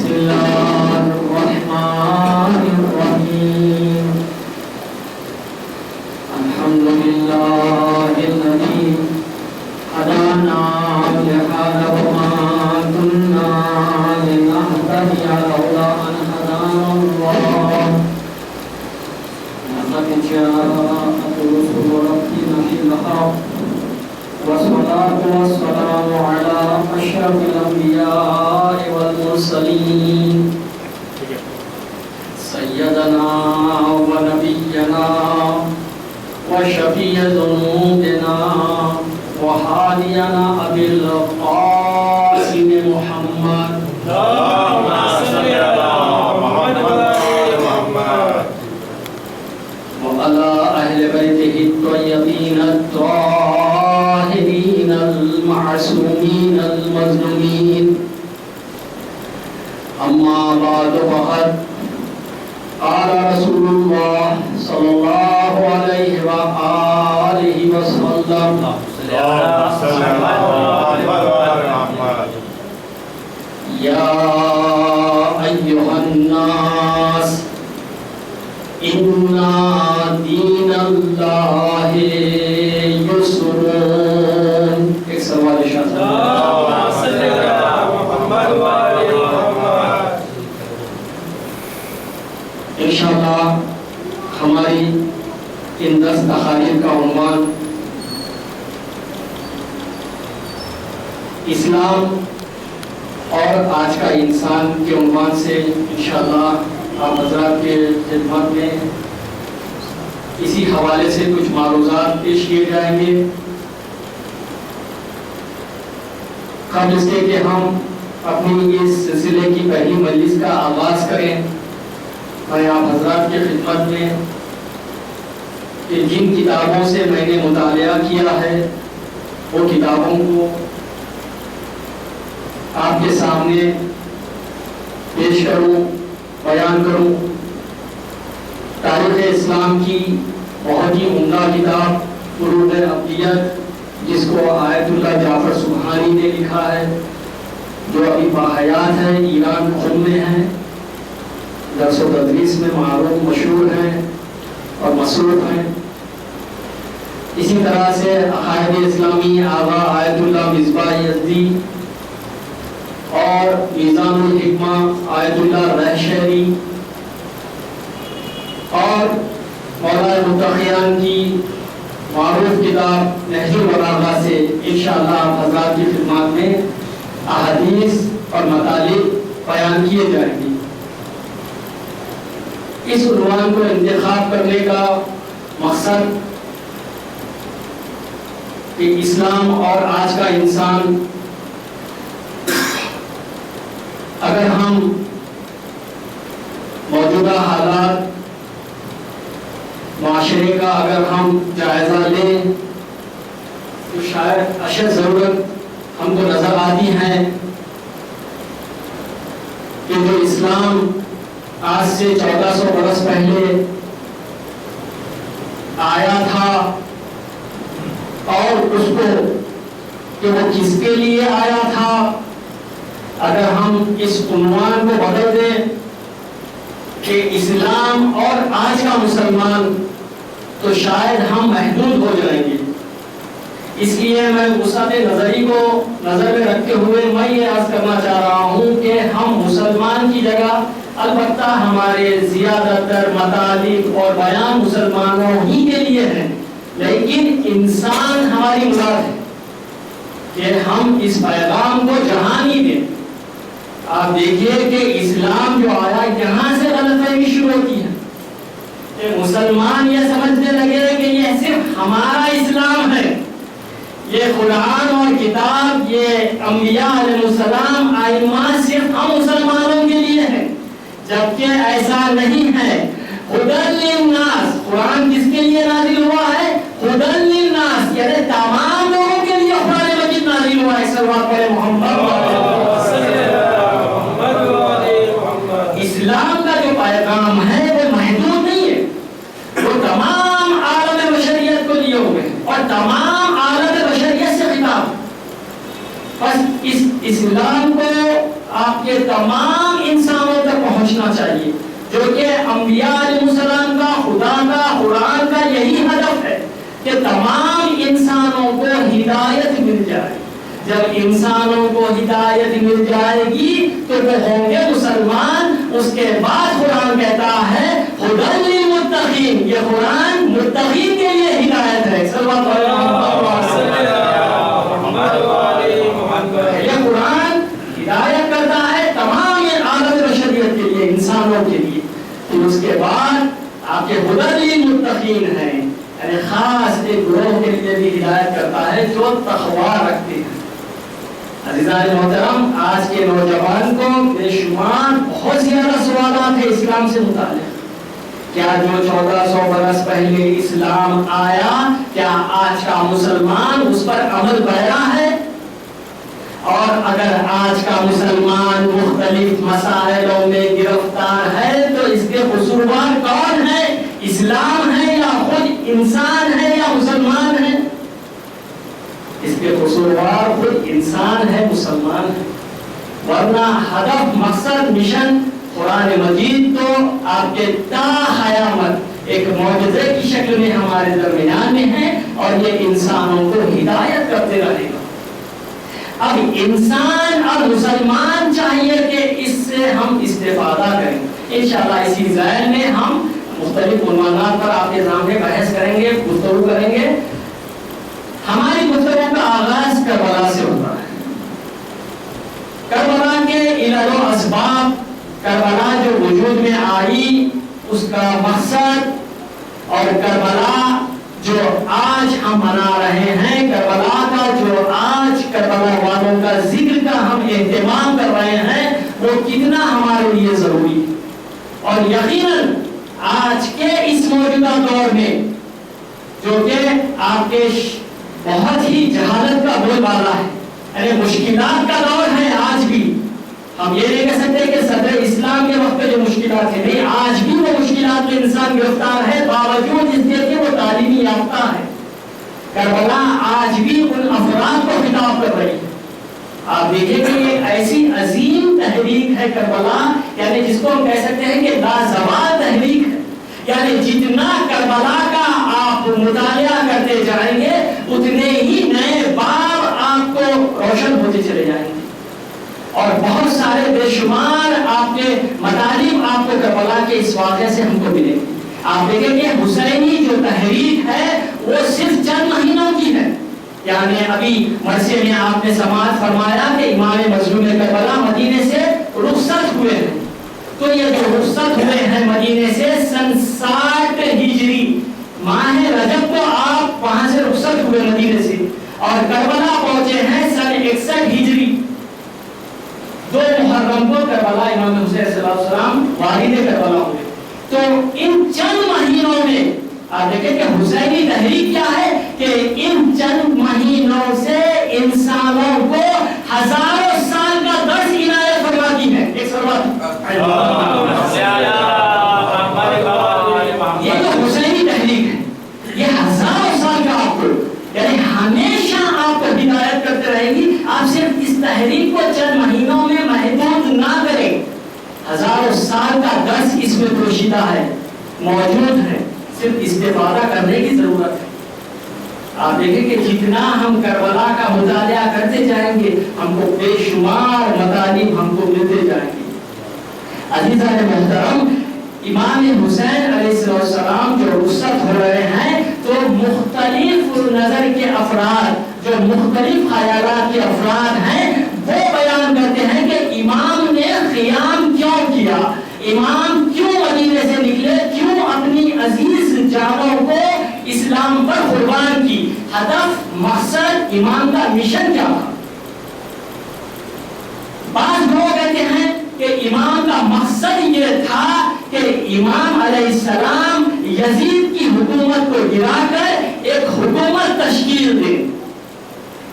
بسم الله الرحمن الرحيم الحمد لله الذي هدانا لهذا وما كنا لنهتدي لولا أن هدانا الله لقد جاءت رسل ربنا بالحق والصلاة والسلام على أشرف الأنبياء والمرسلين سيدنا ونبينا وشفيع ذنوبنا وهادينا أبي القاسم محمد اللهم صل على محمد وآل محمد وعلى أهل بيته الطيبين الطاهرين المعصومين المظلومين أما بعد فقد قال رسول الله صلى الله عليه وآله وسلم اللهم صل على محمد وآل محمد يا أيها الناس إن دين الله يسر ایک سوال ارشاد اللهم صل على محمد وآل محمد انشاءاللہ ہماری ان 10 تقاریر کا عنوان اسلام اور آج کا انسان کے عنوان سے انشاءاللہ آپ حضرات کے خدمت میں اسی حوالے سے کچھ معروضات پیش کیے جائیں گے۔ قبل اس کے کہ ہم اپنی اس سلسلے کی پہلی مجلس کا آغاز کریں، میں آپ حضرات کی خدمت میں کہ جن کتابوں سے میں نے مطالعہ کیا ہے وہ کتابوں کو آپ کے سامنے پیش کروں، بیان کروں۔ تاریخ اسلام کی بہت ہی عمدہ کتاب فروع ابدیت، جس کو آیت اللہ جعفر سبحانی نے لکھا ہے، جو ابھی باحیات ہے، ایران خود میں ہے، درس و تدریس میں معروف مشہور ہیں اور مصروف ہیں۔ اسی طرح سے عقائد اسلامی آغا آیت اللہ مصباح یزدی اور میزان الحکمہ آیت اللہ رہشہری اور مولانا متقیان کی معروف کتاب نہج البلاغہ سے انشاءاللہ آپ حضرات کی خدمات میں احادیث اور مطالب بیان کیے جائیں گے۔ اس عنوان کو انتخاب کرنے کا مقصد کہ اسلام اور آج کا انسان، اگر ہم موجودہ حالات معاشرے کا اگر ہم جائزہ لیں تو شاید اشد ضرورت ہم کو نظر آتی ہے کہ جو اسلام آج سے 1400 برس پہلے آیا تھا اور اس کو کہ وہ کس کے لیے آیا تھا، اگر ہم اس عنوان کو بدل دیں کہ اسلام اور آج کا مسلمان، تو شاید ہم محدود ہو جائیں گے۔ اس لیے میں وسعت نظری کو نظر میں رکھتے ہوئے میں یہ عرض کرنا چاہ رہا ہوں کہ ہم مسلمان کی جگہ البتہ ہمارے زیادہ تر مطالب اور بیان مسلمانوں ہی کے لیے ہیں، لیکن انسان ہماری مراد ہے کہ ہم اس پیغام کو جہانی دیں۔ آپ دیکھیے کہ اسلام جو آیا یہاں سے غلط فہمی شروع ہوتی ہے کہ مسلمان یہ سمجھنے لگے کہ یہ صرف ہمارا اسلام ہے، یہ قرآن اور کتاب، یہ انبیاء علیہ السلام ائمہ صرف ہم مسلمانوں کے لیے ہے، جبکہ ایسا نہیں ہے۔ ہدی للناس، قرآن کس کے لیے نازل ہوا ہے؟ ہدی للناس، یعنی تمام لوگوں کے لیے قرآن مجید نازل ہوا ہے۔ صلوات علی محمد۔ اسلام کا جو پیغام ہے وہ محدود نہیں ہے، وہ تمام عالم بشریت کو لیے ہوئے ہیں اور تمام عالم بشریت سے خطاب۔ بس اس اسلام کو آپ کے تمام پہنچنا چاہیے، جو کہ انبیاء علیہ السلام کا، خدا کا، قرآن کا یہی ہدف ہے کہ تمام انسانوں کو ہدایت مل جائے۔ جب انسانوں کو ہدایت مل جائے گی تو وہ ہوں گے مسلمان۔ اس کے بعد قرآن کہتا ہے ہدی للمتقین، یہ قرآن متقین کے لیے ہدایت ہے۔ صلی اللہ علیہ وسلم، یہ قرآن ہدایت کرتا ہے تمام عالم بشریت کے لیے، انسانوں کے لیے۔ پھر اس کے بعد آپ کے ہدی للمتقین ہیں، یعنی خاص ایک گروہ کے لیے بھی ہدایت کرتا ہے جو تقوی رکھتے ہیں۔ عزیزان محترم، آج کے نوجوان کو بے شمار بہت زیادہ سوالات ہیں اسلام سے متعلق۔ کیا جو 1400 برس پہلے اسلام آیا، کیا آج کا مسلمان اس پر عمل پیرا ہے؟ اور اگر آج کا مسلمان مختلف مسائلوں میں گرفتار ہے تو اس کے قصوروار کون ہے؟ اسلام ہے یا خود انسان ہے یا مسلمان ہے؟ اس کے قصوروار خود انسان ہے، مسلمان ہے۔ ورنہ ہدف، مقصد، مشن قرآن مجید تو آپ کے تا قیامت ایک معجزے کی شکل میں ہمارے درمیان میں ہے، اور یہ انسانوں کو ہدایت کرتے رہے گا۔ اب انسان اور مسلمان چاہیے کہ اس سے ہم استفادہ کریں۔ انشاءاللہ اسی ذیل میں ہم مختلف عنوانات پر آپ کے سامنے بحث کریں گے، گفتگو کریں گے۔ ہماری گفتگو کا آغاز کربلا سے ہوتا ہے۔ کربلا کے علل و اسباب، کربلا جو وجود میں آئی اس کا مقصد، اور کربلا جو آج ہم منا رہے ہیں، کربلا کا جو آج کربلا والوں کا ذکر کا ہم اہتمام کر رہے ہیں، وہ کتنا ہمارے لیے ضروری ہے۔ اور یقیناً آج کے اس موجودہ دور میں جو کہ آپ کے بہت ہی جہالت کا بول بالا ہے، یعنی مشکلات کا دور ہے آج بھی۔ ہم یہ نہیں کہہ سکتے کہ صدر اسلام کے وقت جو مشکلات ہیں، نہیں، آج بھی وہ مشکلات میں انسان گرفتار ہے، باوجود اس کے کہ وہ تعلیمی یافتہ ہے۔ کربلا آج بھی ان افراد کو خطاب کر رہی ہے۔ آپ دیکھیں کہ یہ ایسی عظیم تحریک ہے کربلا، یعنی جس کو ہم کہہ سکتے ہیں کہ لازوال تحریک ہے۔ یعنی جتنا کربلا کا آپ مطالعہ کرتے جائیں گے اتنے ہی نئے باب آپ کو روشن ہوتے چلے جائیں گے، اور بہت سارے بے شمار آپ کے مطالب آپ کو کربلا کے اس واقعے سے ہم کو ملیں گے۔ آپ دیکھیں کہ حسینی جو تحریک ہے وہ صرف چند مہینوں کی ہے۔ یعنی ابھی مرثیے میں آپ نے سماعت فرمایا کہ امام مظلوم کربلا مدینے سے رخصت ہوئے ہیں، تو یہ جو رخصت ہوئے ہیں مدینے سے سن 60 ہجری ماہ رجب کو آپ وہاں سے رخصت ہوئے مدینے سے، اور کربلا پہنچے ہیں سن 61 ہجری 2 محرم کو کربلا امام حسین صلی اللہ علیہ وسلم والد کربلا ہوئے۔ تو ان چند مہینوں میں آپ دیکھیں کہ حسینی تحریک کیا ہے کہ ان چند مہینوں سے انسانوں کو ہزاروں سال کا درس عنایت فرماتی ہے۔ ایک یہ جو حسینی تحریک ہے یہ ہزاروں سال کا آپ کو، یعنی ہمیشہ آپ کو ہدایت کرتے رہے گی۔ آپ صرف اس تحریک کو چند مہینوں میں محدود نہ کریں، ہزاروں سال کا درس اس میں پوشیدہ ہے، موجود ہے، صرف استفادہ کرنے کی ضرورت ہے۔ آپ دیکھیں کہ جتنا ہم کربلا کا مطالعہ کرتے جائیں گے ہم کو بے شمار مطالب ہم کو ملتے جائیں گے۔ عزیزان محترم، امام حسین علیہ السلام جو رخصت ہو رہے ہیں تو مختلف نظر کے افراد، جو مختلف خیالات کے افراد ہیں، وہ بیان کرتے ہیں کہ امام نے قیام کیوں کیا، امام کیوں مدینے سے نکلے، کیوں اپنی عزیز جانوں کو اسلام پر قربان کی، ہدف، مقصد، امام کا مشن کیا تھا۔ بعض لوگ کہتے ہیں کہ امام کا مقصد یہ تھا کہ امام علیہ السلام یزید کی حکومت کو گرا کر ایک حکومت تشکیل دے،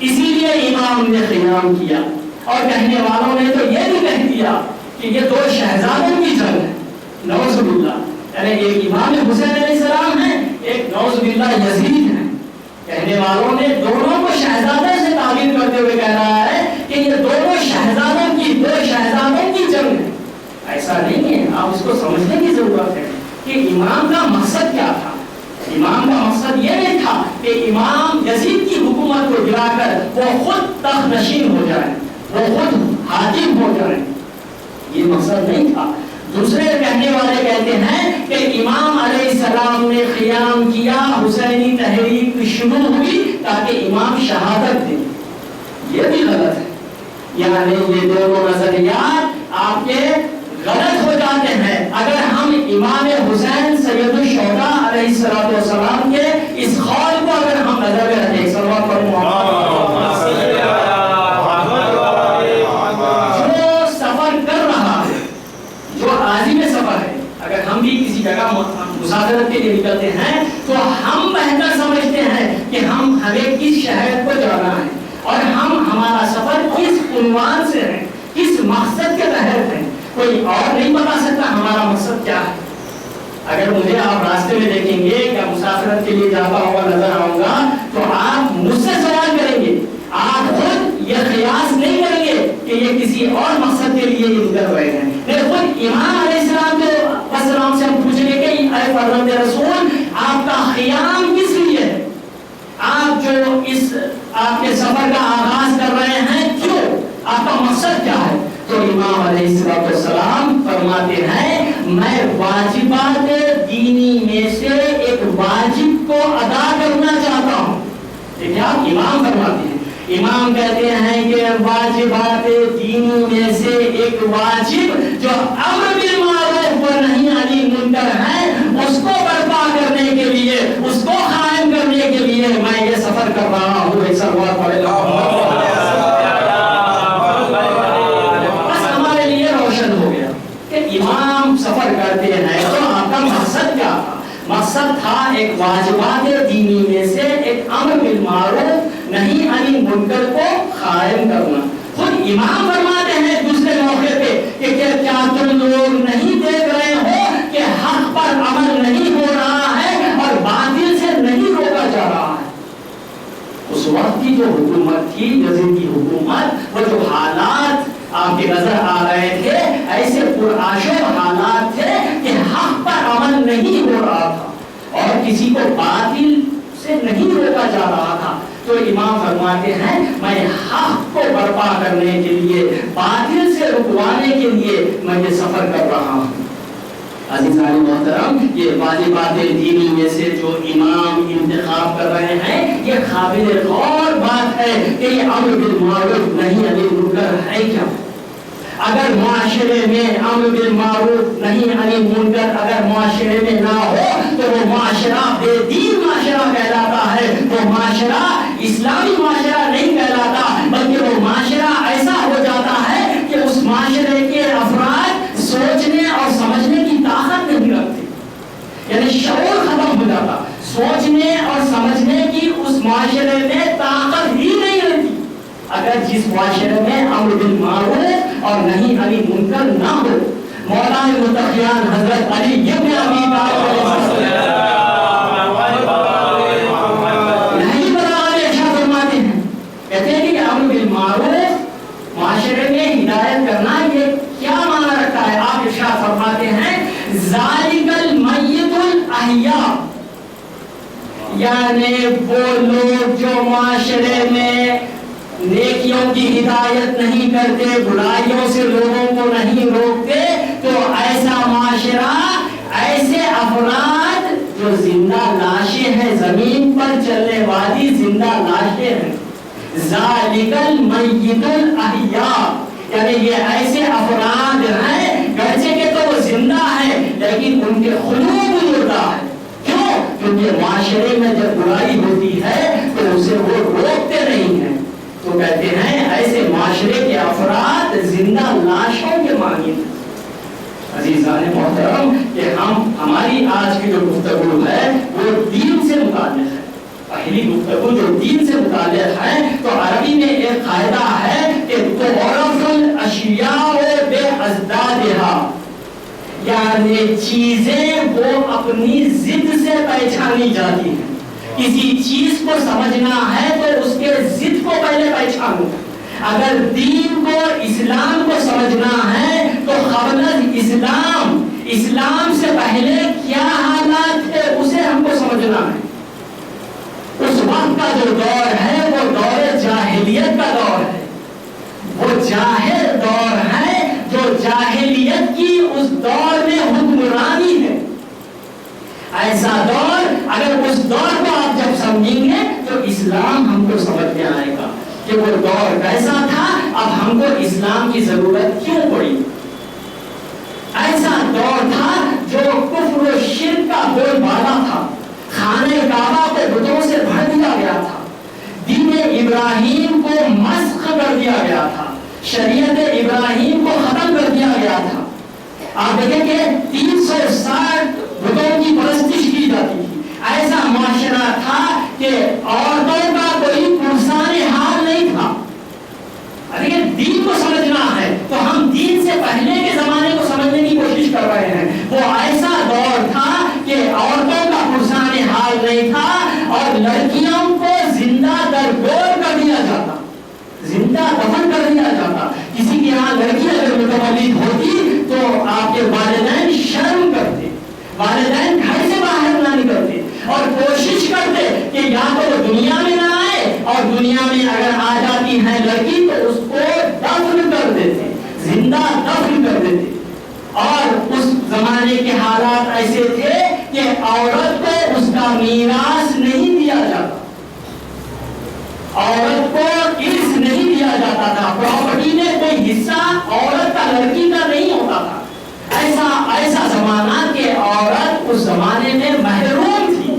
اسی لیے امام نے قیام کیا۔ اور کہنے والوں نے تو یہ بھی کہہ دیا کہ یہ 2 شہزادوں کی جنگ ہے، نعوذ باللہ، یعنی ایک امام حسین علیہ السلام ہے، ایک نعوذ باللہ یزید ہے۔ کہنے والوں نے دونوں کو شہزادے سے تعبیر کرتے ہوئے کہہ رہا ہے کہ یہ دونوں شہزادوں کی 2 شہزادوں کی جنگ ہے۔ ایسا نہیں ہے، آپ اس کو سمجھنے کی ضرورت ہے کہ امام کا مقصد کیا تھا. امام کا مقصد یہ نہیں تھا کہ امام یزید کی حکومت کو گرا کر وہ خود تخت نشین ہو جائیں, وہ خود حاکم ہو جائیں, یہ مقصد نہیں تھا. دوسرے کہنے والے کہتے ہیں کہ امام علیہ السلام نے قیام کیا, حسینی تحریک شروع ہوئی تاکہ امام شہادت دیں. یہ بھی غلط ہے. یعنی یہ دونوں نظریات آپ کے غلط ہو جاتے ہیں اگر ہم امام حسین سید الشہداء علیہ السلام کے اس قول کو اگر ہم نظر میں رکھیں. صلوات پر جو سفر کر رہا ہے, جو عازم سفر ہے, اگر ہم بھی کسی جگہ مسافرت کے لیے نکلتے ہیں تو ہم بہتر سمجھتے ہیں کہ ہمیں کس شہر کو جانا ہے اور ہمارا سفر کس عنوان سے ہے, کس مقصد کے تحت ہے. کوئی اور نہیں بتا سکتا ہمارا مقصد کیا ہے. اگر مجھے آپ راستے میں دیکھیں گے یا مسافرت کے لیے جاتا ہوا نظر آؤں گا تو آپ مجھ سے سوال کریں گے, آپ خود یہ قیاس نہیں کریں گے کہ یہ کسی اور مقصد کے لیے یہ نکل رہے ہیں. لیکن خود امام علیہ السلام سے ہم پوچھیں گے کہ اے فرزند رسول آپ کا قیام کس لیے ہے, آپ جو اس آپ کے سفر کا آغاز کر رہے ہیں کیوں, آپ کا مقصد کیا ہے. تو امام علیہ السلام فرماتے ہیں میں واجبات دینی میں سے ایک واجب کو ادا کرنا چاہتا ہوں. دیکھیں آپ امام فرماتے ہیں, امام کہتے ہیں کہ واجبات دینی میں سے ایک واجب جو امر بالمعروف و نہی عن المنکر ہے اس کو برپا کرنے کے لیے, اس کو قائم کرنے کے لیے میں یہ سفر کر رہا ہوں. ایک صلوات پڑھ لو. امام سفر کرتے ہیں تو آپ کا مقصد کیا تھا. مقصد تھا ایک واجبات دینی میں سے ایک امر بالمعروف نہی عن المنکر کو قائم کرنا. خود امام فرماتے ہیں دوسرے موقع پہ کہ کیا تم لوگ نہیں دیکھ رہے ہو کہ حق پر عمل نہیں ہو رہا ہے اور باطل سے نہیں روکا جا رہا ہے. اس وقت کی جو حکومت تھی, یزید کی حکومت, وہ جو حالات آپ کی نظر آ رہے تھے ایسے پرآشوب حالات تھے کہ حق پر عمل نہیں ہو رہا تھا اور کسی کو باطل سے نہیں روکا جا رہا تھا. تو امام فرماتے ہیں میں حق کو برپا کرنے کے لیے, باطل سے رکوانے کے لیے میں یہ سفر کر رہا ہوں. عزیزان محترم, یہ واجبات دینی میں سے جو امام انتخاب کر رہے ہیں یہ قابل غور بات ہے کہ یہ امر بالمعروف نہی عن المنکر ہے کیا. اگر معاشرے میں امر بالمعروف نہی عن المنکر اگر معاشرے میں نہ ہو تو وہ معاشرہ بے دین معاشرہ کہلاتا ہے. وہ معاشرہ اسلامی معاشرہ نہیں کہلاتا بلکہ وہ معاشرہ ایسا ہو جاتا ہے کہ اس معاشرے کے افراد سوچنے اور سمجھنے کی طاقت نہیں رکھتے. یعنی شعور ختم ہو جاتا, سوچنے اور سمجھنے کی اس معاشرے میں طاقت ہی نہیں رہتی. اگر جس معاشرے میں امر بالمعروف اور نہی عن المنکر نہ ہو. مولانا متقیان حضرت علی ابن ابی طالب نہیں بتانے ارشاد فرماتے ہیں, کہتے ہیں کہ امر بالمعروف معاشرے میں ہدایت کرنا یہ کیا معنی رکھتا ہے. آپ ارشاد فرماتے ہیں ذالک المیت الاحیاء, یعنی وہ لوگ جو معاشرے میں نیکیوں کی ہدایت نہیں کرتے, برائیوں سے لوگوں کو نہیں روکتے, تو ایسا معاشرہ, ایسے افراد جو زندہ لاشیں ہیں, زمین پر چلنے والی زندہ لاشیں ہیں. ذالک المیت الاحیاء, یعنی یہ ایسے افراد ہیں گرچہ کہ تو وہ زندہ ہیں لیکن ان کے قلوب مردہ ہے. کیوں؟ کیونکہ معاشرے میں جب برائی ہوتی ہے تو اسے وہ روکتے نہیں ہیں. تو کہتے ہیں ایسے معاشرے کے افراد زندہ لاشوں کے مانند ہیں. عزیزان محترم, کہ ہماری آج کی جو گفتگو ہے وہ دین سے متعلق ہے. پہلی گفتگو جو دین سے متعلق ہے تو عربی میں ایک قاعدہ ہے کہ تعرف الاشیاء بازدادها, یعنی چیزیں وہ اپنی ضد سے پہچانی جاتی ہیں. کسی چیز کو سمجھنا ہے تو اس کے ضد کو پہلے پہچانو. اگر دین کو, اسلام کو سمجھنا ہے تو قبل از اسلام پہلے کیا حالات تھے اسے ہم کو سمجھنا ہے. اس وقت کا جو دور ہے وہ دور جاہلیت کا دور ہے. وہ جاہل دور ہے جو جاہلیت کی اس دور میں حکمرانی ہے. ایسا دور، اگر اس دور کو آپ جب سمجھیں گے تو اسلام ہم کو سمجھ میں آئے گا کہ وہ دور کیسا تھا، اب ہم کو اسلام کی ضرورت کیوں پڑی. ایسا دور تھا جو کفر و شرک کا بول بالا تھا. خانہ کعبہ کو بتوں سے بھر دیا گیا تھا. دین ابراہیم کو مسخ کر دیا گیا تھا. شریعت ابراہیم کو ختم کر دیا گیا تھا. آپ دیکھیں کہ 360 بتوں کی پرستش کی جاتی تھی. ایسا معاشرہ تھا کہ عورتوں کا کوئی پرسان حال نہیں تھا. اگر دین کو سمجھنا ہے تو ہم دین سے پہلے کے زمانے کو سمجھنے کی کوشش کر رہے ہیں. وہ ایسا دور تھا کہ عورتوں کا پرسان حال نہیں تھا اور لڑکیوں کو زندہ درگور کر دیا جاتا، زندہ دفن کر دیا جاتا. کسی کے یہاں لڑکی اگر متولد ہوتی تو آپ کے والدین شرم کرتے، والدین گھر سے باہر نہ نکلتے اور کوشش کرتے کہ یا تو وہ دنیا میں نہ آئے، اور دنیا میں اگر آ جاتی ہے لڑکی تو اس کو دفن کر دیتے، زندہ دفن کر دیتے. اور اس زمانے کے حالات ایسے تھے کہ عورت کو اس کا میراث نہیں دیا جاتا، عورت کو ارث نہیں دیا جاتا تھا. پراپرٹی میں کوئی حصہ عورت کا لڑکی کا نہیں ہوتا تھا. ایسا زمانہ کہ عورت اس زمانے میں محروم تھی.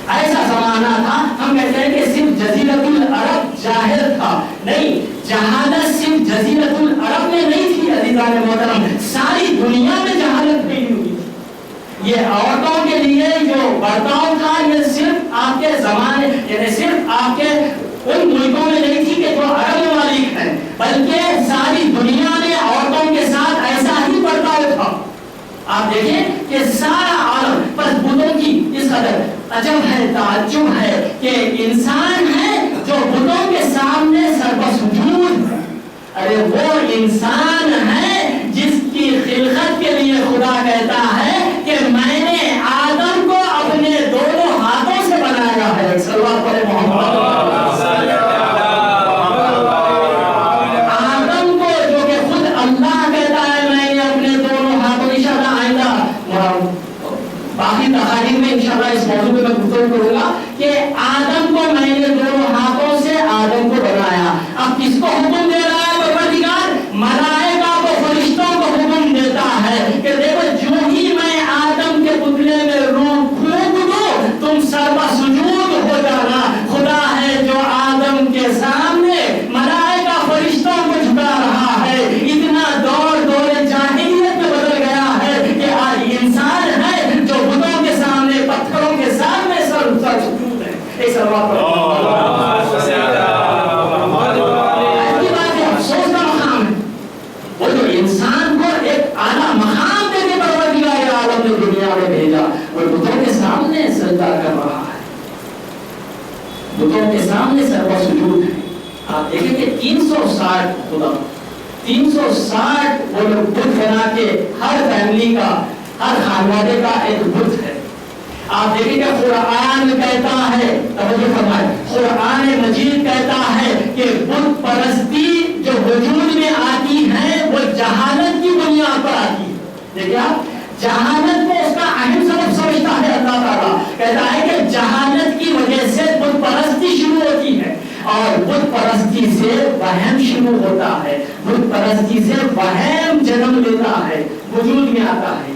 ایسا زمانہ تھا، ہم کہتے ہیں کہ صرف جزیرۃ العرب جاہل تھا. نہیں، جہالت صرف جزیرۃ العرب میں نہیں تھی عزیزان محترم، ساری دنیا میں جہالت پھیلی ہوئی تھی. یہ عورتوں کے لیے جو برتاؤ تھا یہ صرف آپ کے زمانے، یعنی صرف آپ کے ان ملکوں میں نہیں تھی کہ جو عرب ممالک ہیں، بلکہ ساری دنیا میں عورتوں کے ساتھ ایسا ہی برتاؤ تھا. آپ دیکھیں کہ سارا عالم پر بتوں کی اس قدر عجب ہے، تعجب ہے کہ انسان ہے جو بتوں کے سامنے سربسجود ہے. ارے وہ انسان ہے جس کی خلقت کے لیے خدا کہتا ہے کہ میں نے آدم کو اپنے دونوں ہاتھوں سے بنایا ہے. صلوات پڑھیں محمد. آدم کو جو کہ خود اللہ کہتا ہے میں نے اپنے دونوں ہاتھوں، انشاءاللہ آئندہ باقی تقاریر میں انشاءاللہ اس موضوع پہ میں گفتگو کروں گا کہ آدم کو میں نے دونوں ہاتھوں سے آدم کو بنایا. اب کس کو حکم دے رہا ہے پروردگار؟ ملائکہ کو، فرشتوں کو حکم دیتا ہے کہ دیکھو جو ہی میں آدم کے پتلے میں روح پھونک دوں تم سربسجود ہو جانا. خدا ہے جو آدم کے سامنے ملائکہ فرشتوں کو جھکا رہا ہے. اتنا دور جاہلیت میں بدل گیا ہے کہ آج انسان ہے جو بتوں کے سامنے، پتھروں کے سامنے سربسجود ہے. ایک سلوات افسوس کا مقام ہے وہ جو انسان کو ایک اعلیٰ مقام دے کے پروردگار عالم نے دنیا میں بھیجا، وہ بتوں کے سامنے سجدہ کر رہا ہے، بتوں کے سامنے سربسجود ہے. آپ دیکھیں کہ 360 خدا، 360 وہ لوگ بت بنا کے ہر فیملی کا، ہر خانوادے کا ایک بت ہے. آپ دیکھیں کہ قرآن کہتا ہے، توجہ فرمائیں، قرآن مجید کہتا ہے کہ بت پرستی جو وجود میں آتی ہے وہ جہالت کی بنیاد پر آتی ہے. دیکھیں آپ، جہالت کو اس کا اہم سبب سمجھتا ہے اللہ تعالیٰ. کہتا ہے کہ جہالت کی وجہ سے بت پرستی شروع ہوتی ہے اور بت پرستی سے وہم شروع ہوتا ہے، بت پرستی سے وہم جنم لیتا ہے، وجود میں آتا ہے.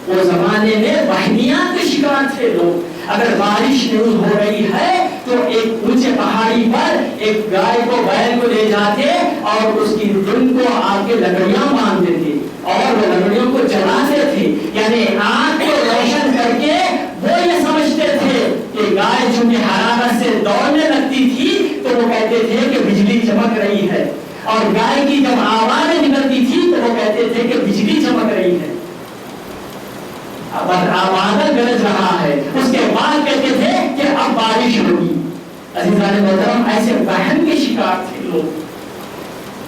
وہ زمانے میں وہمیات کے شکار تھے لوگ. اگر بارش نہیں ہو رہی ہے تو ایک اونچے پہاڑی پر ایک گائے کو، بیل کو لے جاتے اور اس کی دم کو آگ کے لکڑیاں باندھتے تھے اور وہ لکڑیوں کو جلاتے تھے. یعنی آگ کو روشن کر کے وہ یہ سمجھتے تھے کہ گائے چونکہ حرارت سے دوڑنے لگتی تھی تو وہ کہتے تھے کہ بجلی چمک رہی ہے، اور گائے کی جب آوازیں نکلتی تھی تو وہ کہتے تھے کہ بجلی چمک رہی ہے، بادل گرج رہا ہے. اس کے بعد کہتے تھے کہ اب بارش ہوگی. عزیزان محترم، ایسے وہم کے شکار تھے لوگ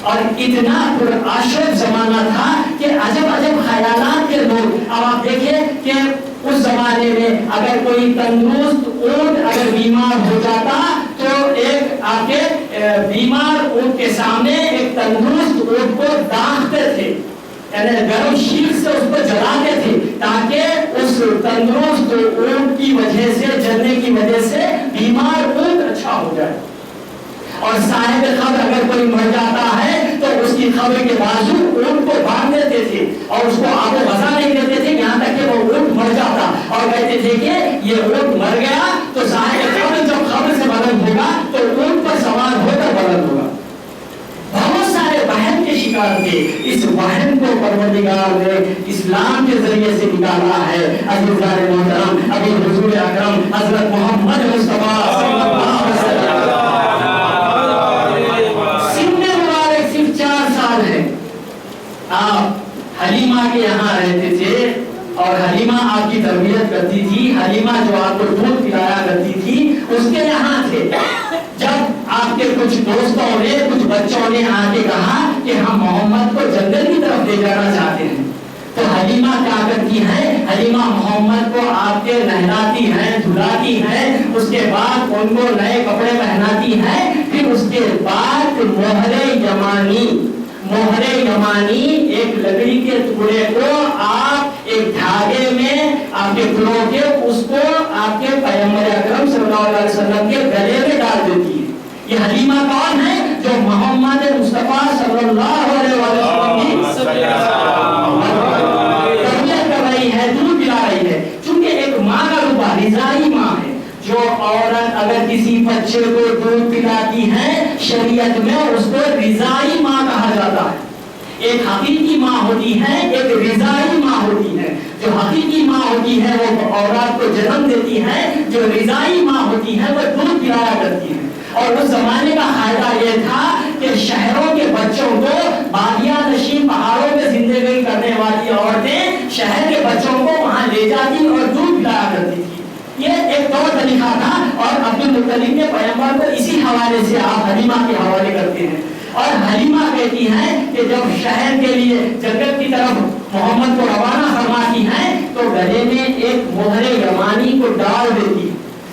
اور اتنا پرآشوب زمانہ تھا کہ عجب عجب خیالات کے لوگ. اب آپ دیکھیں کہ اس زمانے میں اگر کوئی تندرست اونٹ اگر بیمار ہو جاتا تو ایک آپ کے بیمار اونٹ کے سامنے ایک تندرست اونٹ کو داغتے تھے، یعنی گرم شیل سے اس کو جلاتے تھے تاکہ اس تندرست اونٹ کی وجہ سے، جلنے کی وجہ سے بیمار اونٹ اچھا ہو جائے۔ اور صاحب قبر اگر کوئی مر جاتا ہے تو اس کی قبر کے بازو اونٹ کو باندھ دیتے تھے اور اس کو آب و غذا نہیں دیتے تھے یہاں تک کہ وہ اونٹ مر جاتا، اور کہتے تھے کہ یہ اونٹ مر گیا تو صاحب قبر جب قبر سے بلند ہوگا تو اونٹ پر سوار ہو کر بلند ہوگا۔ بہت سارے وہم کے شکار تھے، اس وہم کو پروردگار نے اسلام کے ذریعے سے نکالا ہے۔ عزیزان محترم، ابھی حضور اکرم حضرت محمد مصطفیٰ صلی اللہ علیہ وسلم آپ حلیمہ کے یہاں رہتے تھے اور حلیمہ آپ کی تربیت کرتی تھی، حلیمہ جو آپ کو دودھ پلایا کرتی تھی اس کے یہاں تھے۔ جب آپ کے کچھ دوستوں نے، کچھ بچوں نے آ کے کہا کہ ہم محمد کو جنگل کی طرف لے جانا چاہتے ہیں تو حلیمہ کیا کرتی ہے، حلیمہ محمد کو آپ کے نہلاتی ہیں، دھلاتی ہیں، اس کے بعد ان کو نئے کپڑے پہناتی ہیں، پھر اس کے بعد مہر یمانی ایک لکڑی کے ٹکڑے کو آپ ایک دھاگے میں آپ کے پلو کے اس کو آپ کے پیغمبر اکرم صلی اللہ علیہ وسلم کے گلے میں ڈال دیتی ہے۔ یہ حلیمہ کون ہے؟ جو محمد مصطفیٰ صلی اللہ علیہ وسلم کی تربیت کر رہی ہے، دودھ پلا رہی ہے۔ چونکہ ایک ماں کا روپا رضائی ماں ہے، جو عورت اگر کسی بچے کو دودھ پلاتی ہے شریعت میں اس کو رضائی ماں کہا جاتا ہے۔ ایک حقیقی ماں ہوتی ہے، ایک رضائی ماں ہوتی ہے۔ جو حقیقی ماں ہوتی ہے وہ اولاد کو جنم دیتی ہے، جو رضائی ماں ہوتی ہے وہ دودھ پلایا کرتی ہے۔ اور اس زمانے کا فائدہ یہ تھا کہ شہروں کے بچوں کو، بادیاں نشین پہاڑوں میں زندگی کرنے والی عورتیں شہر کے بچوں کو وہاں لے جاتی اور دودھ پلایا کرتی تھی۔ یہ ایک طور طریقہ تھا اور عبد المطلب کے پیغمبر کو اسی حوالے سے آپ حلیمہ کے حوالے کرتے ہیں۔ اور حلیمہ کہتی ہیں کہ جب شہر کے لیے جنگل کی طرف محمد کو روانہ فرماتی ہیں تو گلے میں ایک مہر یمانی کو ڈال دیتی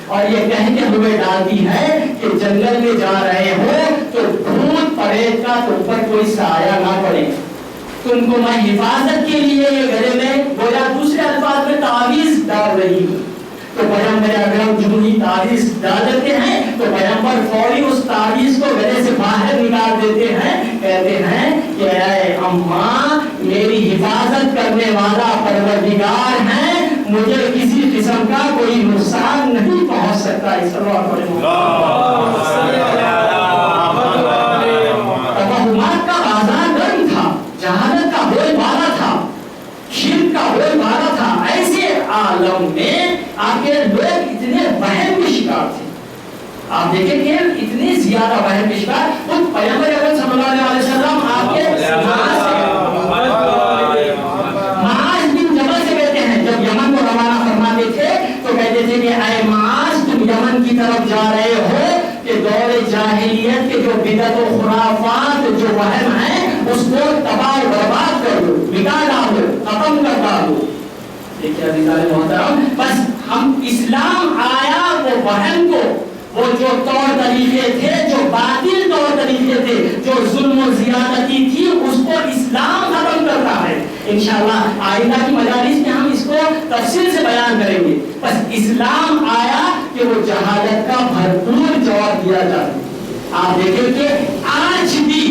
اور یہ کہتے ہوئے ڈالتی ہے کہ جنگل میں جا رہے ہو تو بھوت پریت کا تم پر کوئی سایہ نہ پڑے، تم کو میں حفاظت کے لیے یہ گلے میں گویا دوسرے الفاظ میں تعویذ ڈال رہی ہوں۔ تو پیغمبر اکرم جو ہی تعویذ ڈال دیتے ہیں تو پیغمبر فوری اس تعویذ کو گلے سے باہر نکال دیتے ہیں، کہتے ہیں کہ اے اماں میری حفاظت کرنے والا پروردگار ہے، مجھے کسی قسم کا کوئی نقصان نہیں پہنچ سکتا۔ توہمات کا بازار گرم تھا، جہالت کا بول بالا تھا، شرک کا بول بالا تھا۔ ایسے عالم میں آپ کے لوگ اتنے وہم کے شکار تھے، آپ دیکھیں کہ اتنی زیادہ وہم کے شکار خود پیغمبر اکرم صلی اللہ علیہ وسلم آپ کے معاذ بن جبل سے کہتے ہیں، جب یمن کو روانہ فرماتے تھے تو کہتے تھے کہ اے معاذ تم یمن کی طرف جا رہے ہو کہ دور جاہلیت کے جو بدعت و خرافات جو وہم ہیں اس کو تباہ و برباد کر دو، مٹا ڈالو، ختم کر ڈالو۔ دیکھیے عزیزان محترم، بس ہم اسلام آیا وہ وہم کو، وہ جو طور طریقے تھے، جو باطل طور طریقے تھے، جو ظلم و زیادتی تھی، اس کو اسلام ختم کرتا ہے۔ انشاءاللہ آئندہ کی مجالس میں ہم اس کو تفصیل سے بیان کریں گے۔ بس اسلام آیا کہ وہ جہالت کا بھرپور جواب دیا جائے۔ آپ دیکھیں کہ آج بھی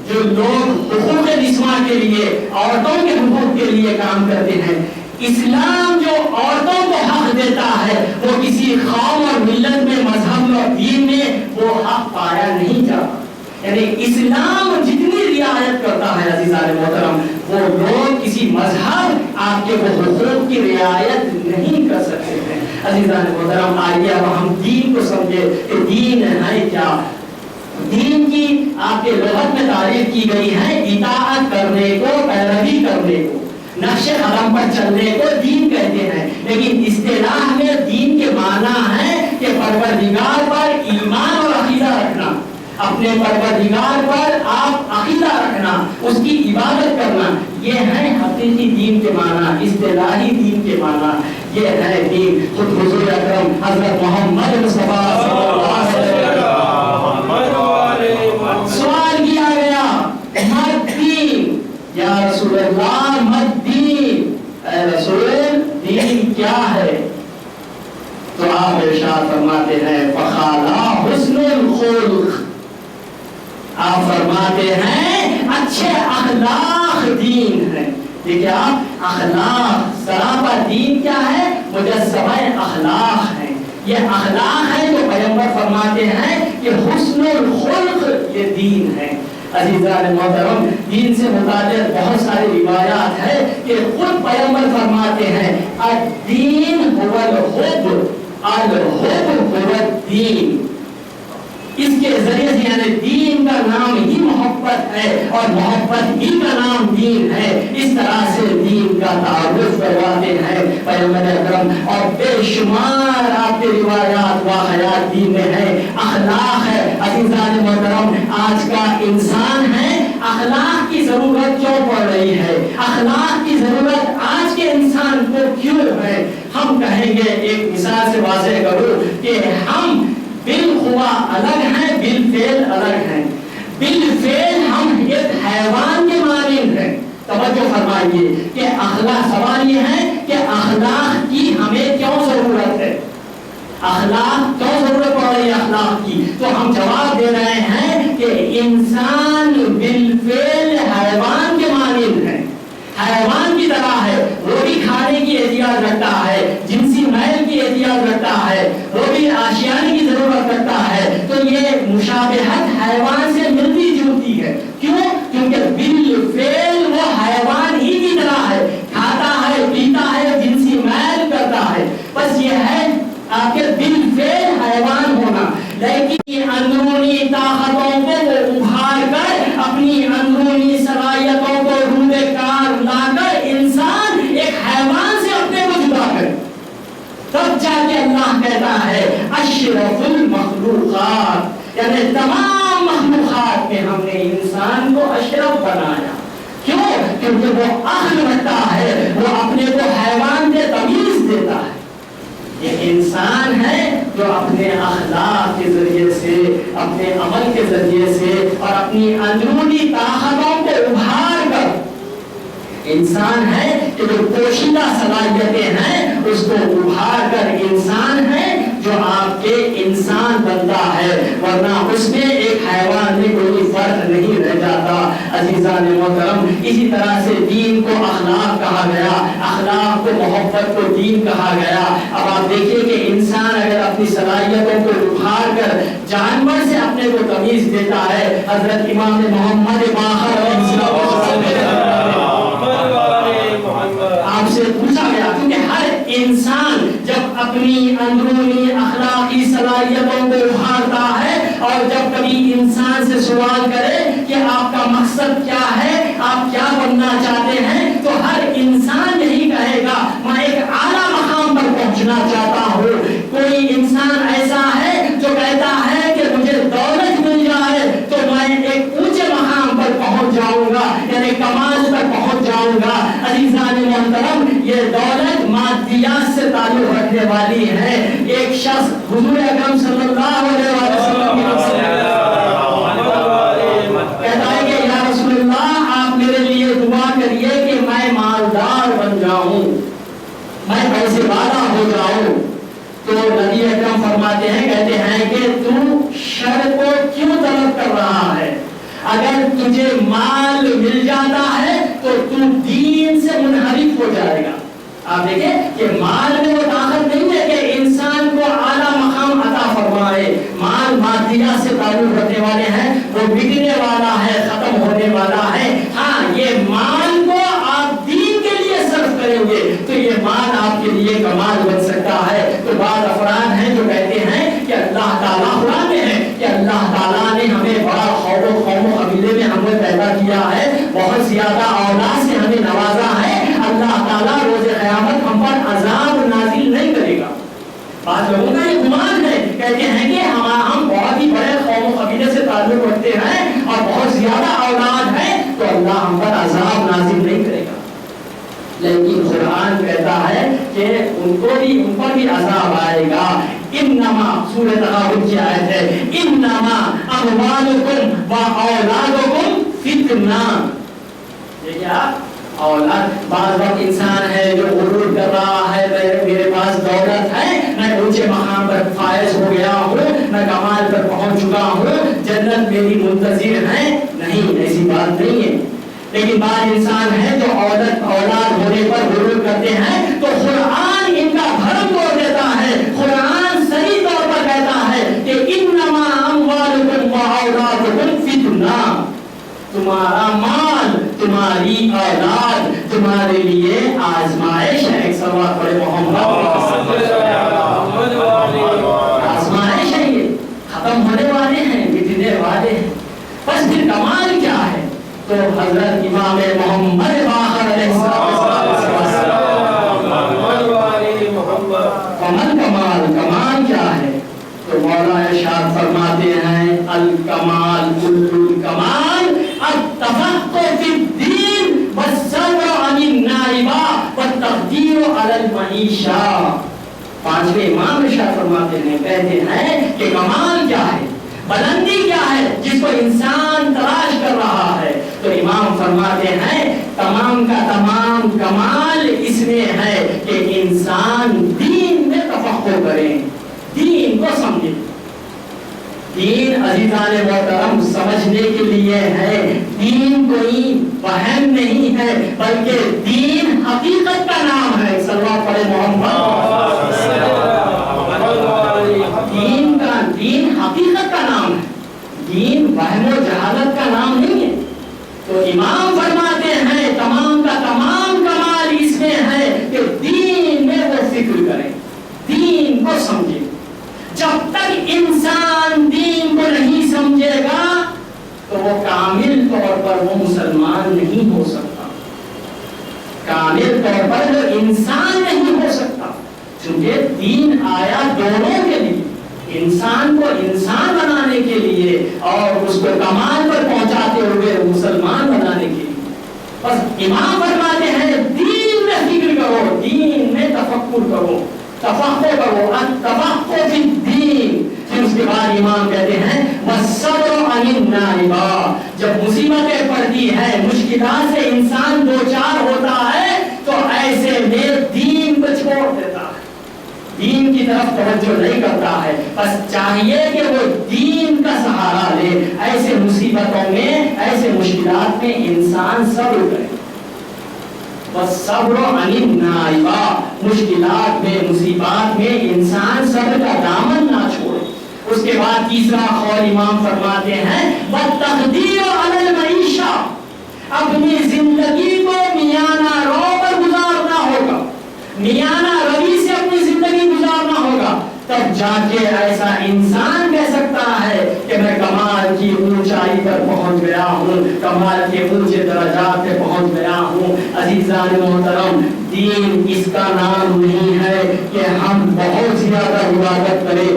جو لوگ حقوق نسواں کے لیے، عورتوں کے حقوق کے لیے کام کرتے ہیں، اسلام جو عورتوں کو حق دیتا ہے وہ کسی قوم اور ملت میں، مذہب اور دین میں وہ حق پایا نہیں جاتا۔ یعنی اسلام جتنی رعایت کرتا ہے عزیزان محترم، وہ لوگ کسی مذہب آپ کے وہ حقوق کی رعایت نہیں کر سکتے ہیں۔ عزیزان محترم آئیے اب ہم دین کو سمجھے کہ دین ہے کیا۔ دین کی آپ کے لغت میں تعریف کی گئی ہے اطاعت کرنے کو، پیروی کرنے کو، نقش قدم پر چلنے کو دین کہتے ہیں۔ لیکن اصطلاح میں دین کے معنی ہے کہ پروردگار پر ایمان اور عقیدہ رکھنا، اپنے پروردگار پر آپ عقیدہ رکھنا، اس کی عبادت کرنا، یہ ہے حقیقی دین کے معنی، اصطلاحی دین کے معنی، یہ ہے دین۔ خود حضور اکرم حضرت محمد مصطفیٰ صلی اللہ علیہ وسلم سوال کیا گیا مد دین یا رسول اللہ، مد دین، اے رسول دین کیا ہے؟ تو آپ ارشاد فرماتے ہیں فخالا حسن الخلق، آپ فرماتے ہیں اچھے اخلاق دین ہے۔ دیکھیں آپ، اخلاق سراپا دین کیا ہے؟ مجسمہ اخلاق ہے، یہ اخلاق ہے جو پیغمبر فرماتے ہیں کہ حسن الخلق یہ دین ہے۔ عزیزان محترم، دین سے متعلق بہت ساری روایات ہے کہ خود پیغمبر فرماتے ہیں الدین هو الحب، الحب هو الدین۔ اس کے ذریعے سے یعنی دین کا نام ہی محبت ہے اور محبت ہی کا نام دین ہے، اس طرح سے دین کا تعارف کرواتے ہیں پیغمبر اکرم۔ اور بے شمار آپ کے روایات واقعات دین میں ہے، اخلاق ہے۔ عزیزان محترم، آج کا انسان ہے، اخلاق کی ضرورت کیوں پڑ رہی ہے؟ اخلاق کی ضرورت آج کے انسان کو کیوں ہے؟ ہم کہیں گے، ایک مثال سے واضح کروں کہ ہم بالخوا الگ ہیں، بالفعل الگ ہیں۔ بالفعل ہم ایک حیوان کے مانند ہیں۔ توجہ فرمائیے کہ اخلاق، سوال یہ ہے کہ اخلاق کی ہمیں کیوں ضرورت ہے؟ اخلاق کیوں ضرورت پڑ رہی ہے اخلاق کی؟ تو ہم جواب دے رہے ہیں کہ انسان بالفعل حیوان کے مانند ہے، حیوان کی طرح ہے، وہ بھی کھانے کی احتیاط رکھتا ہے، جنسی میل کی احتیاط رکھتا ہے، وہ بھی آشیانے کی ضرورت رکھتا ہے۔ تو یہ مشابہت حیوان سے ملتی جلتی ہے۔ کیوں؟ کیونکہ بالفعل وہ حیوان ہی کی طرح ہے، کھاتا ہے، پیتا ہے، جنسی میل کرتا ہے۔ بس یہ ہے آپ کے بالفعل حیوان ہونا، لیکن اندرونی طاقتوں کو ابھار کر، اپنی اندرونی صلاحیتوں کو روح کار لا کر انسان ایک حیوان سے اپنے کو جدا کرے، تب جا کے اللہ کہتا ہے اشرف المخلوقات، یعنی تمام مخلوقات میں ہم نے انسان کو اشرف بنایا۔ کیوں؟ کیونکہ وہ عقل رکھتا ہے، وہ اپنے کو حیوان سے تمیز دیتا ہے۔ یہ انسان ہے جو اپنے اخلاق کے ذریعے سے، اپنے عمل کے ذریعے سے اور اپنی اندرونی طاقتوں کو ابھار کر، انسان ہے کہ جو پوشیدہ صلاحیتیں ہیں اس کو ابھار کر انسان ہے جو آپ کے انسان بنتا ہے، ورنہ اس میں ایک حیوان میں کوئی فرق نہیں رہ جاتا۔ عزیزان محترم، اسی طرح سے دین کو اخلاق کہا گیا، اخلاق کو محبت کو دین کہا گیا۔ اب آپ دیکھیے کہ انسان اگر اپنی صلاحیتوں کو ابھار کر جانور سے اپنے کو تمیز دیتا ہے، حضرت امام محمد باقر آپ سے پوچھا گیا، کیونکہ ہر انسان جب اپنی اندرونی اخلاقی صلاحیتوں کو ابھارتا ہے اور جب کبھی انسان سے سوال کرے کہ آپ کا مقصد کیا ہے، آپ کیا بننا چاہتے ہیں، تو ہر انسان یہی کہے گا میں ایک اعلیٰ مقام پر پہنچنا چاہتا ہوں۔ کوئی انسان ایسا ہے جو کہتا ہے کہ مجھے دولت مل جائے تو میں ایک اونچے مقام پر پہنچ جاؤں گا، یعنی کمال پر پہنچ جاؤں گا۔ عزیزان محترم، یہ دولت مادیات سے تعلق رکھنے والی ہے۔ ایک شخص حضور اکرم صلی اللہ علیہ وسلم کہتا ہے کہ یا رسول اللہ آپ میرے لیے دعا کریے کہ میں مالدار بن جاؤں، میں پیسے والا ہو جاؤں۔ تو نبی اکرم فرماتے ہیں، کہتے ہیں کہ تو شر کو کیوں طلب کر رہا ہے؟ اگر تجھے مال مل جاتا ہے تو تو دین سے منحرف ہو جائے گا۔ آپ دیکھیں کہ مال میں وہ طاقت نہیں ہے کہ انسان کو اعلیٰ مقام عطا فرمائے۔ مال مادیات سے تعلق رکھنے والے ہیں، وہ بکنے والا ہے، ختم ہونے والا ہے۔ ہاں، یہ مال کو آپ دین کے لیے صرف کریں گے تو یہ مال آپ کے لیے کمال بن سکتا ہے۔ تو بعض افراد ہیں جو کہتے ہیں کہ اللہ تعالیٰ قرآن ہے کہ اللہ تعالیٰ نے ہمیں بڑا قوم و قبیلے میں ہمیں پیدا کیا ہے، بہت زیادہ اولاد سے ہمیں نوازا ہے، اللہ تعالیٰ روز قیامت ہم پر عذاب نازل نہیں کرے گا۔ بعض لوگوں کا یہ گمان ہے، کہتے ہیں کہ ہم بہت ہی بڑے قوم و قبیلے سے تعلق تعلق رکھتے ہیں اور بہت زیادہ اولاد ہے تو اللہ ہم پر عذاب نازل نہیں کرے گا، لیکن قرآن کہتا ہے کہ ان پر بھی عذاب آئے گا۔ انما سورہ تغابن کی آیت ہے، انما اموالکم و اولادکم فتنہ۔ یہ کیا اولاد؟ بعض وقت انسان ہے جو غرور کر رہا ہے میرے پاس دولت ہے، میں اونچے مقام پر فائز ہو گیا ہوں، میں کمال پر پہنچ چکا ہوں، جنت میری منتظر ہے۔ نہیں، ایسی بات نہیں ہے۔ لیکن بعض انسان ہے جو اولاد ہونے پر غرور کرتے ہیں تو قرآن ان کا بھرم توڑ دیتا ہے۔ قرآن صحیح طور پر کہتا ہے کہ انما اموالکم و اولادکم فتنہ، تمہارا مال، تمہاری اولاد تمہارے لیے آزمائش ہے۔ ایک صلوات پڑھے محمد، آزمائش ہے، یہ ختم ہونے والے ہیں، مٹنے والے ہیں۔ بس پھر کمال کیا ہے؟ تو حضرت امام محمد باقر علیہ السلام کمال کیا ہے؟ تو مولا ارشاد فرماتے ہیں الکمال کل الکمال التفقہ فی الدین والصبر عن النائبہ والتقدیر علی المعیشہ۔ پانچویں امام ارشاد فرماتے ہیں، کہتے ہیں کہ کمال کیا ہے، بلندی کیا ہے جس کو انسان تلاش کر رہا ہے؟ تو امام فرماتے ہیں تمام کا تمام کمال اس میں ہے کہ انسان دین میں تفقہ کرے، دین کو سمجھے۔ دین عزیزان محترم سمجھنے کے لیے ہے، دین کوئی وہم نہیں ہے بلکہ دین حقیقت کا نام ہے۔ صلوات پڑھے محمد۔ دین حقیقت کا نام ہے، دین وہم و جہالت کا نام نہیں ہے۔ تو امام فرماتے ہیں تمام کا تمام کمال اس میں ہے کہ دین میں وہ فکر کریں، دین کو سمجھے۔ جب تک انسان دین کو نہیں سمجھے گا تو وہ کامل طور پر وہ مسلمان نہیں ہو سکتا، کامل طور پر وہ انسان نہیں ہو سکتا، کیونکہ دین آیا دونوں کے لیے، انسان کو انسان بنانے کے لیے اور اس کو کمال پر پہنچاتے ہوئے مسلمان بنانے کے لیے۔ بس امام فرماتے ہیں دین میں فکر کرو، دین میں تفکر کرو، تفقہ کرو، التفقہ فی الدین۔ پھر اس کے بعد امام کہتے ہیں والصبر عن النائبہ۔ جب مصیبتیں پڑتی ہے، مشکلات سے انسان دوچار ہوتا ہے تو ایسے میں دین کو چھوڑ دیتا ہے، دین کی طرف توجہ نہیں کرتا ہے۔ بس چاہیے کہ وہ دین کا سہارا لے، ایسے مصیبتوں میں، ایسے مشکلات میں انسان صبر کرے۔ بس صبر عن النائبہ، مشکلات میں، مصیبات میں انسان صبر کا دامن نہ چھوڑے۔ اس کے بعد تیسرا قول امام فرماتے ہیں والتقدیر علی المعیشہ، اپنی زندگی کو میانہ رو پر گزارنا ہوگا، میانہ روی سے اپنی زندگی گزارنا ہوگا، تب جا کے ایسا انسان کہہ سکتا ہے کہ میں کمال کی اونچائی پر پہنچ گیا ہوں، کمال کے اونچے درجات پہ پہنچ گیا ہوں۔ عزیزان محترم، دین اس کا نام نہیں ہے کہ ہم بہت زیادہ عبادت کریں،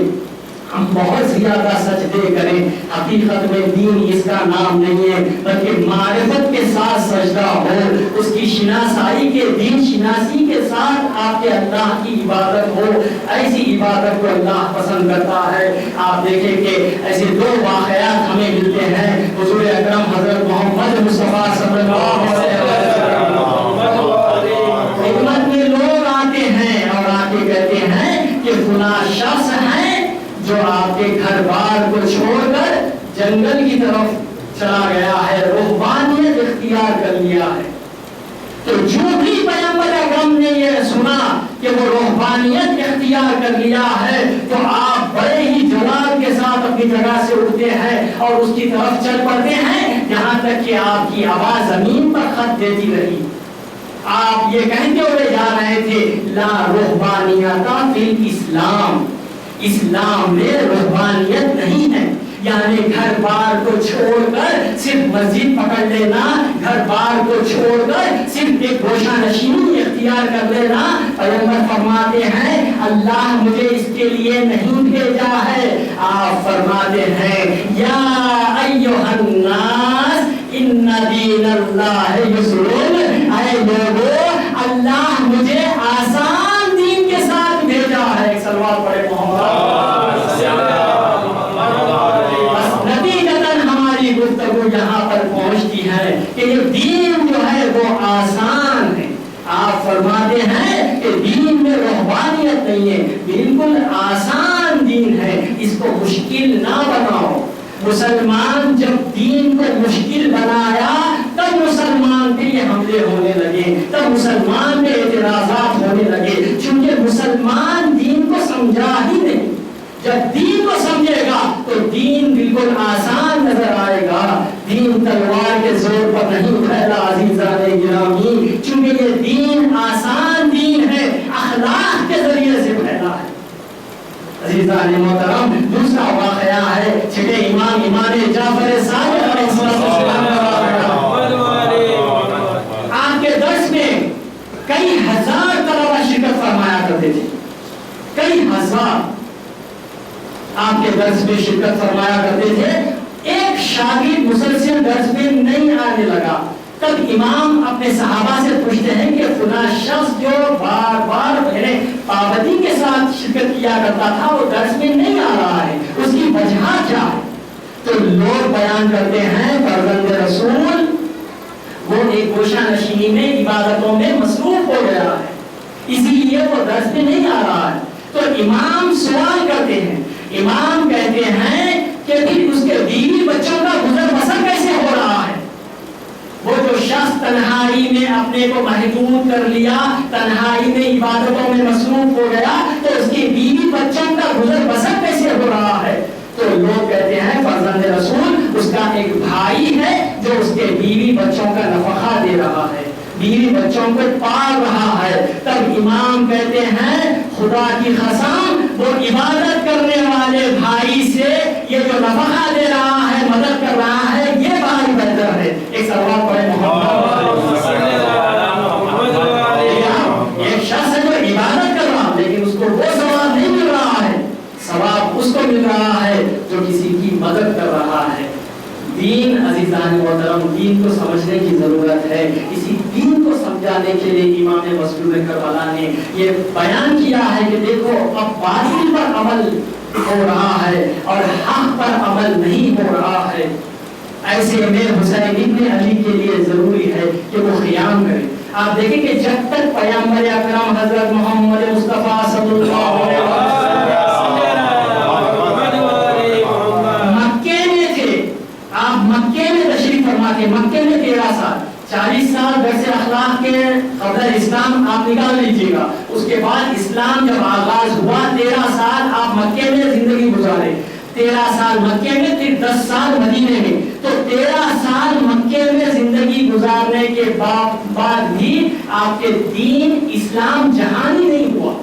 ہم بہت زیادہ سجدے کریں، حقیقت میں دین اس کا نام نہیں ہے، بلکہ معرفت کے ساتھ سجدہ ہو، اس کی شناسائی کے، دین شناسی کے ساتھ آپ کے اللہ کی عبادت ہو، ایسی عبادت کو اللہ پسند کرتا ہے۔ آپ دیکھیں کہ ایسے دو واقعات ہمیں ملتے ہیں، حضور اکرم حضرت محمد مصطفیٰ صلی اللہ علیہ وسلم خدمت میں لوگ آتے ہیں اور آ کے کہتے ہیں کہ فلاں شخص ہے جو آپ کے گھر بار کو چھوڑ کر جنگل کی طرف چلا گیا ہے، رہبانیت اختیار کر لیا ہے۔ تو جو بھی پیغمبر اکرم نے یہ سنا کہ وہ رہبانیت اختیار کر لیا ہے تو آپ بڑے ہی جلال کے ساتھ اپنی جگہ سے اٹھتے ہیں اور اس کی طرف چل پڑتے ہیں، یہاں تک کہ آپ کی آواز زمین پر خط دیتی رہی۔ آپ یہ کہتے ہوئے جا رہے تھے لا رہبانیت فی الاسلام، اسلام میں رہبانیت نہیں ہے، یعنی گھر بار کو چھوڑ کر صرف مسجد پکڑ لینا، گھر بار کو چھوڑ کر صرف ایک گوشہ نشینی اختیار تیار کر لینا. پیغمبر فرماتے ہیں اللہ مجھے اس کے لیے نہیں بھیجا ہے. آپ فرماتے ہیں یا ایھا الناس ان دین اللہ یسر. اے لوگو اللہ مجھے آسان دین کے ساتھ بھیجا ہے. ایک صلوات پڑھے محمد. نتیجتاً ہماری گفتگو یہاں پر پہنچتی ہے کہ یہ دین جو ہے وہ آسان ہے. آپ فرماتے ہیں کہ دین میں رہبانیت نہیں ہے, بالکل آسان دین ہے, اس کو مشکل نہ بناؤ. مسلمان جب دین کو مشکل بنایا تب مسلمان پہ یہ حملے ہونے لگے, تب مسلمان پہ اعتراضات ہونے لگے, چونکہ مسلمان دین کو سمجھا ہی نہیں. جب دین کو سمجھے گا تو دین بالکل آسان نظر آئے گا. دین تلوار کے زور پر نہیں پھیلا عزیزان گرامی, چونکہ یہ دین آسان دین ہے, اخلاق کے ذریعے سے پھیلا ہے. عزیزان محترم, دوسرا واقعہ ہے چھٹے امام جعفر صادق علیہ السلام آپ کے درس میں کئی ہزار طلبہ شرکت فرمایا کرتے تھے. کئی ہزار آپ کے درس میں شرکت فرمایا کرتے تھے. ایک شاگرد مسلسل درس میں نہیں آنے لگا. تب امام اپنے صحابہ سے پوچھتے ہیں کہ فلاں شخص جو بار بار پابندی کے ساتھ شرکت کیا کرتا تھا وہ درس میں نہیں آ رہا ہے, اس کی وجہ کیا ہے؟ تو لوگ بیان کرتے ہیں فرزند رسول وہ ایک گوشہ نشینی میں عبادتوں میں مصروف ہو گیا ہے, اسی لیے وہ درس میں نہیں آ رہا ہے. تو امام سوال کرتے ہیں, امام کہتے ہیں کہ پھر اس کے بیوی بچوں کا گزر بسر کیسے ہو رہا ہے؟ وہ جو شخص تنہائی میں اپنے کو محدود کر لیا, تنہائی میں عبادتوں میں مصروف ہو گیا, تو اس کی بیوی بچوں کا گزر بسر کیسے ہو رہا ہے؟ تو لوگ کہتے ہیں فرزند رسول اس کا ایک بھائی ہے جو اس کے بیوی بچوں کا نفقہ دے رہا ہے, بیوی بچوں کو پال رہا ہے. تب امام کہتے ہیں خدا کی قسم وہ عبادت کرنے والے بھائی سے یہ جو نفقہ دے رہا ہے, مدد کر رہا ہے, یہ بھائی بہتر ہے. ایک سوال پڑھے محمد. ایک شخص ہے جو عبادت کر رہا لیکن اس کو وہ ثواب نہیں مل رہا ہے, ثواب اس کو مل رہا ہے جو کسی کی مدد کر رہا ہے. دین عزیزان محترم, دین کو سمجھنے کی ضرورت ہے. اسی دین کو سمجھانے کے لیے امام مسجد کربلا نے یہ بیان کیا ہے کہ دیکھو اب باطل پر عمل ہو رہا ہے اور حق پر عمل نہیں ہو رہا ہے. ایسے میں حسین ابن علی کے لیے ضروری ہے کہ وہ قیام کرے. آپ دیکھیں کہ جب تک پیغمبر اکرم حضرت محمد مصطفیٰ صلی اللہ علیہ وسلم مکے میں تھے, آپ مکے میں تشریف فرما کے مکے میں 13 سال 40 سال درس اخلاق کے قبل اسلام آپ نکال لیجیے گا. اس کے بعد اسلام جب آغاز ہوا 13 سال آپ مکے میں زندگی گزارے, 13 سال مکے میں, پھر 10 سال مدینے میں. تو 13 سال مکے میں زندگی گزارنے کے بعد بھی آپ کے دین اسلام جہانی نہیں ہوا,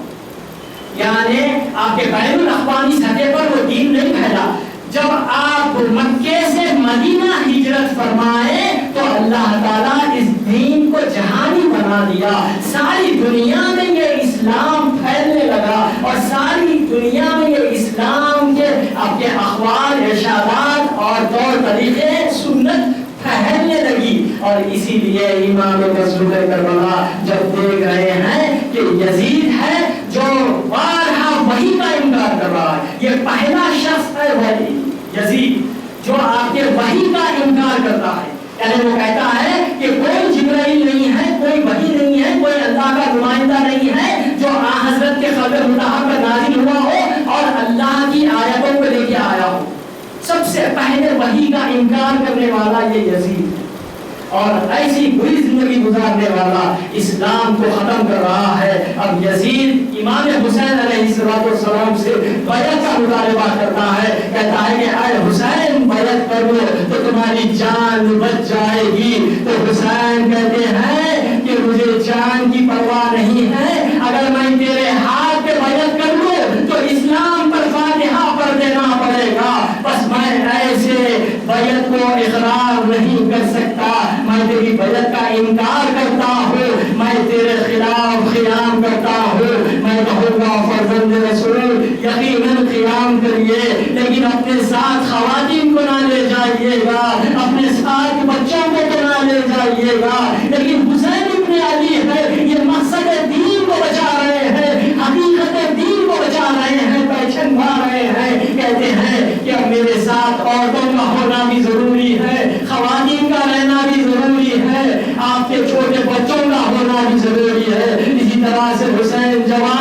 یعنی آپ کے بین الاقوامی سطح پر وہ دین نہیں پھیلا. جب آپ مکے سے مدینہ ہجرت فرمائے تو اللہ تعالیٰ اس دین کو جہانی بنا دیا. ساری دنیا میں یہ اسلام پھیلنے لگا اور ساری دنیا میں یہ اسلام کے آپ کے اقوال, ارشادات اور طور طریقے سنت پھیلنے لگی. اور اسی لیے امام مسجد کربلا جب دیکھ رہے ہیں کہ یزید ہے جو بارہا وحی کا انکار کر رہا ہے, یہ پہلا شخص ہے وحی یزید جو آپ کے وحی کا انکار کرتا ہے, یعنی وہ کہتا ہے کہ کوئی جبرائیل نہیں ہے, کوئی وحی نہیں ہے, کوئی اللہ کا نمائندہ نہیں ہے جو حضرت کے قبر مطہر پر نازل ہوا ہو اور اللہ کی آیتوں کو لے کے آیا ہو. سب سے پہلے وحی کا انکار کرنے والا یہ یزید اور ایسی بری زندگی گزارنے والا اسلام کو ختم کر رہا ہے. اب یزید امام حسین علیہ السلام سے بیعت کا مطالبہ کرتا ہے, کہتا ہے کہ اے حسین بیعت کر لو تو تمہاری جان بچ جائے گی. تو حسین کہتے ہیں کہ مجھے جان کی پرواہ نہیں ہے, اگر میں تیرے ہاتھ پہ بیعت کر لوں تو اسلام پر فاتحہ پڑھ دینا پڑے گا, بس میں ایسے بیعت کو اقرار نہیں کر سکتا, میں تیری بیعت کا انکار کرتا ہوں, میں تیرے خلاف جائے گا، لیکن حسین ابن علی ہے، یہ مقصد دین کو بچا رہے ہیں، حقیقت دین کو بچا رہے ہیں، پہچان پا رہے ہیں، کہتے ہیں کہ اب میرے ساتھ عورتوں کا ہونا بھی ضروری ہے، خواتین کا رہنا بھی ضروری ہے، آپ کے چھوٹے بچوں کا ہونا بھی ضروری ہے۔ اسی طرح سے حسین جوان